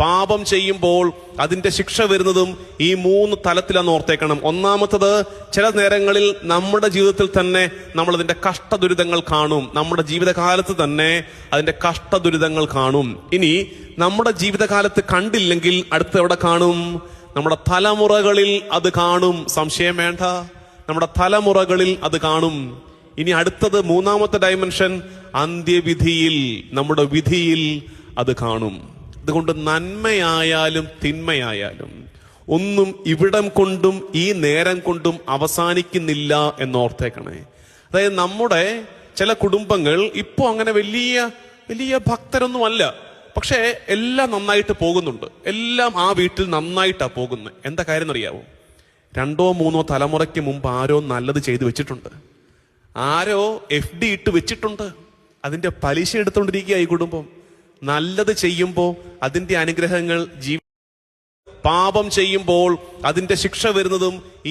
പാപം ചെയ്യുമ്പോൾ അതിന്റെ ശിക്ഷ വരുന്നതും ഈ 3 തലത്തിലാന്ന് ഓർത്തേക്കണം. ഒന്നാമത്തത്, ചില നേരങ്ങളിൽ നമ്മുടെ ജീവിതത്തിൽ തന്നെ നമ്മൾ അതിന്റെ കഷ്ടദുരിതങ്ങൾ കാണും. നമ്മുടെ ജീവിതകാലത്ത് തന്നെ അതിന്റെ കഷ്ടദുരിതങ്ങൾ കാണും. ഇനി നമ്മുടെ ജീവിതകാലത്ത് കണ്ടില്ലെങ്കിൽ അടുത്ത് എവിടെ കാണും? നമ്മുടെ തലമുറകളിൽ അത് കാണും. സംശയം വേണ്ട, നമ്മുടെ തലമുറകളിൽ അത് കാണും. ഇനി അടുത്തത്, മൂന്നാമത്തെ ഡയമെൻഷൻ, അന്ത്യവിധിയിൽ, നമ്മുടെ വിധിയിൽ അത് കാണും. അതുകൊണ്ട് നന്മയായാലും തിന്മയായാലും ഒന്നും ഇവിടം കൊണ്ടും ഈ നേരം കൊണ്ടും അവസാനിക്കുന്നില്ല എന്നോർത്തേക്കണേ. അതായത് നമ്മുടെ ചില കുടുംബങ്ങൾ ഇപ്പോ അങ്ങനെ വലിയ വലിയ ഭക്തരൊന്നുമല്ല, പക്ഷെ എല്ലാം നന്നായിട്ട് പോകുന്നുണ്ട്. എല്ലാം ആ വീട്ടിൽ നന്നായിട്ടാ പോകുന്നത്. എന്താ കാര്യം അറിയാവോ? 2 or 3 തലമുറയ്ക്ക് മുമ്പ് ആരോ നല്ലത് ചെയ്തു വെച്ചിട്ടുണ്ട്. ആരോ FD ഇട്ട് വെച്ചിട്ടുണ്ട്. അതിന്റെ പലിശ എടുത്തുകൊണ്ടിരിക്കുക ഈ കുടുംബം. നല്ലത് ചെയ്യുമ്പോൾ അതിന്റെ അനുഗ്രഹങ്ങൾ പാപം ചെയ്യുമ്പോൾ അതിന്റെ ശിക്ഷ വരുന്നതും ഈ